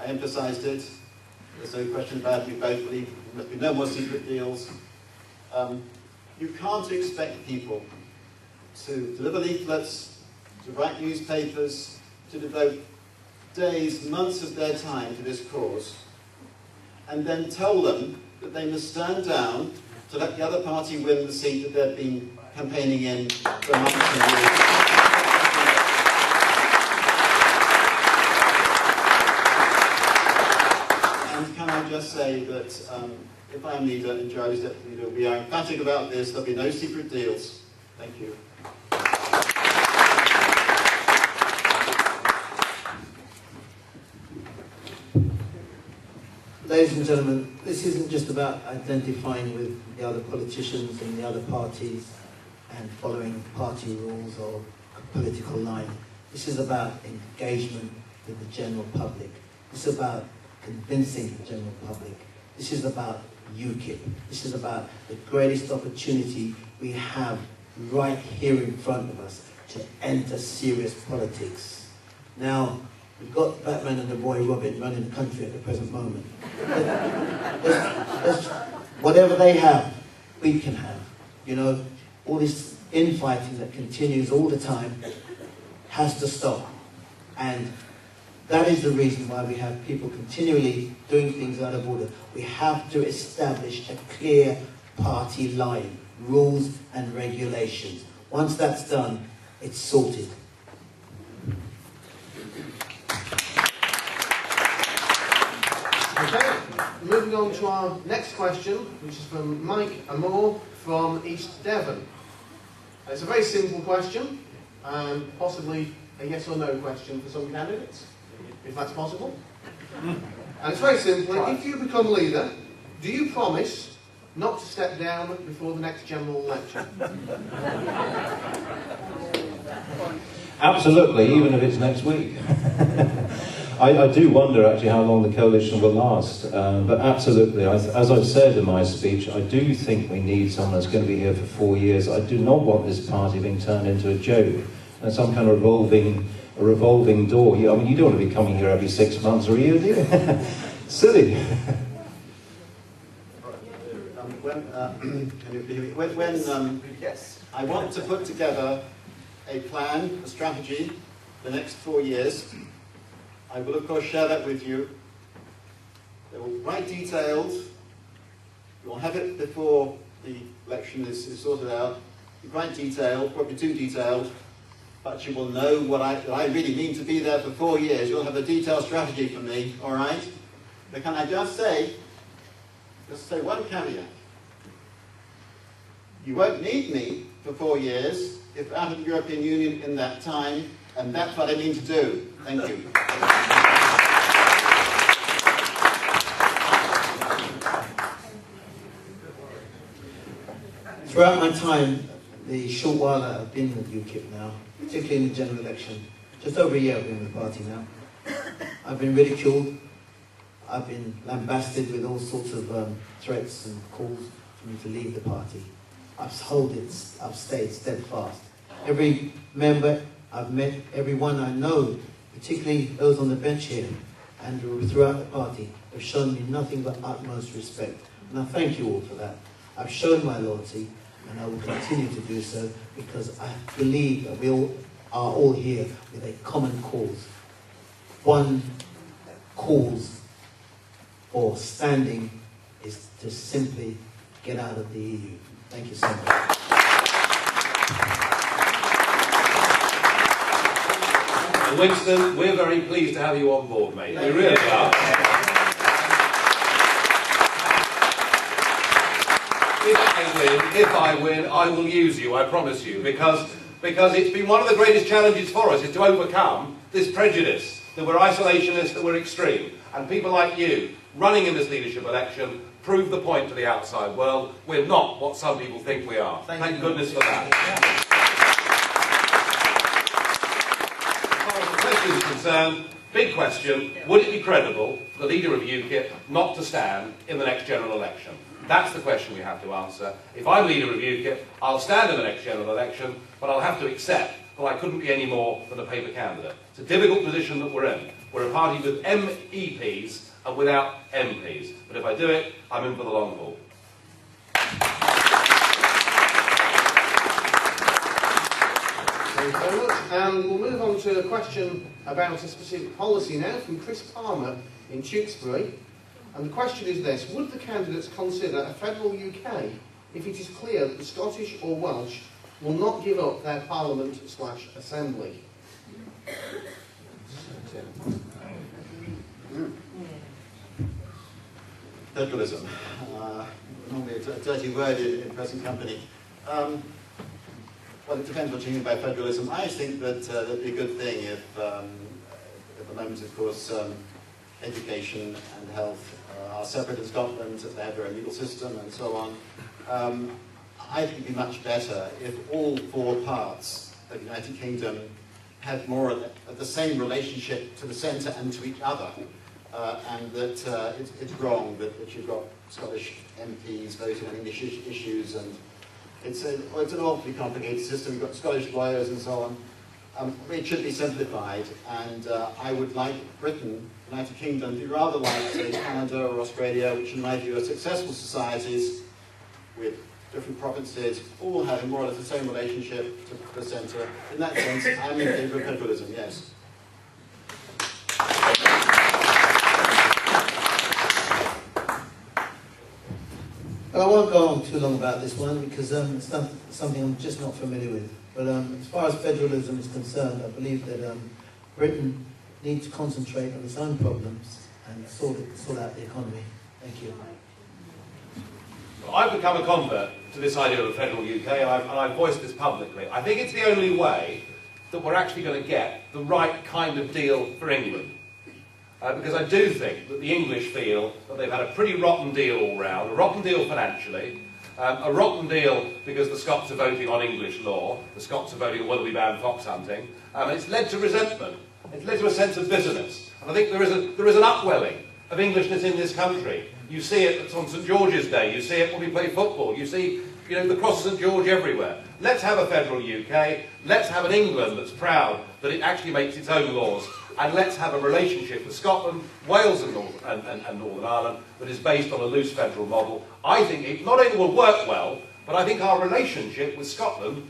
I emphasised it. There's no question about it. We both believe there must be no more secret deals. You can't expect people to deliver leaflets, to write newspapers, to devote days, months of their time to this cause, and then tell them that they must stand down to let the other party win the seat that they've been campaigning in for months and years. And can I just say that if I'm leader and Charlie's deputy leader, we are emphatic about this. There'll be no secret deals. Thank you. Ladies and gentlemen, this isn't just about identifying with the other politicians and the other parties and following party rules or a political line. This is about engagement with the general public. This is about convincing the general public. This is about UKIP. This is about the greatest opportunity we have right here in front of us to enter serious politics. Now, we've got Batman and the boy Robin running the country at the present moment. Whatever they have, we can have. You know, all this infighting that continues all the time has to stop. And that is the reason why we have people continually doing things out of order. We have to establish a clear party line, rules and regulations. Once that's done, it's sorted. Okay, moving on to our next question, which is from Mike Amore from East Devon. It's a very simple question, and possibly a yes or no question for some candidates, if that's possible. And it's very simple. If you become leader, do you promise not to step down before the next general election? Absolutely, even if it's next week. I do wonder actually how long the coalition will last, but absolutely, as I've said in my speech, I do think we need someone that's going to be here for 4 years. I do not want this party being turned into a joke and some kind of revolving door. I mean, you don't want to be coming here every 6 months or a year, do you? Silly. Yes, I want to put together a plan, a strategy, for the next 4 years. I will, of course, share that with you. They will be quite detailed. We will have it before the election is sorted out. Be quite detailed, probably too detailed, but you will know what I really mean to be there for 4 years. You'll have a detailed strategy for me, all right? But can I just say one caveat. You won't need me for 4 years if we're out of the European Union in that time, and that's what I mean to do. Thank you. Throughout my time, the short while that I've been with UKIP now, particularly in the general election, just over a year I've been with the party now, I've been ridiculed, I've been lambasted with all sorts of threats and calls for me to leave the party. I've stayed steadfast. Every member I've met, everyone I know, particularly those on the bench here and throughout the party, have shown me nothing but utmost respect. And I thank you all for that. I've shown my loyalty, and I will continue to do so because I believe that we all are all here with a common cause. One cause for standing is to simply get out of the EU. Thank you so much. Winston, we're very pleased to have you on board, mate. We really are. If I win, I will use you, I promise you, because it's been one of the greatest challenges for us is to overcome this prejudice, that we're isolationist, that we're extreme. And people like you, running in this leadership election, prove the point to the outside world. We're not what some people think we are. Thank goodness for that. Is concerned, big question, would it be credible for the leader of UKIP not to stand in the next general election? That's the question we have to answer. If I'm leader of UKIP, I'll stand in the next general election, but I'll have to accept that I couldn't be any more than a paper candidate. It's a difficult position that we're in, We're a party with MEPs and without MPs. But if I do it, I'm in for the long haul. Thank you very much. And we'll move on to a question about a specific policy now from Chris Palmer in Tewkesbury. And the question is this: would the candidates consider a federal UK if it is clear that the Scottish or Welsh will not give up their parliament/assembly? Federalism. Normally a dirty word in present company. Well, it depends what you mean by federalism. I think that that'd be a good thing if, at the moment, of course, education and health are separate in Scotland, they have their own legal system and so on. I think it'd be much better if all four parts of the United Kingdom had more of the same relationship to the centre and to each other. And that it's wrong that you've got Scottish MPs voting on English issues, and it's an awfully complicated system. We've got Scottish lawyers and so on. It should be simplified, and I would like Britain, United Kingdom, to be rather like, say, Canada or Australia, which in my view are successful societies with different provinces, all having more or less the same relationship to the centre. In that sense, I'm in favour of federalism, yes. Well, I won't go on too long about this one because it's something I'm just not familiar with. But as far as federalism is concerned, I believe that Britain needs to concentrate on its own problems and sort out the economy. Thank you. Well, I've become a convert to this idea of a federal UK, and I've voiced this publicly. I think it's the only way that we're actually going to get the right kind of deal for England. Because I do think that the English feel that they've had a pretty rotten deal all round, a rotten deal financially, a rotten deal because the Scots are voting on English law, the Scots are voting on whether we ban fox hunting, and it's led to resentment, it's led to a sense of bitterness. And I think there is an upwelling of Englishness in this country. You see it on St George's Day, you see it when we play football, you see the cross of St George everywhere. Let's have a federal UK, let's have an England that's proud that it actually makes its own laws, and let's have a relationship with Scotland, Wales and Northern Ireland that is based on a loose federal model. I think it not only will work well, but I think our relationship with Scotland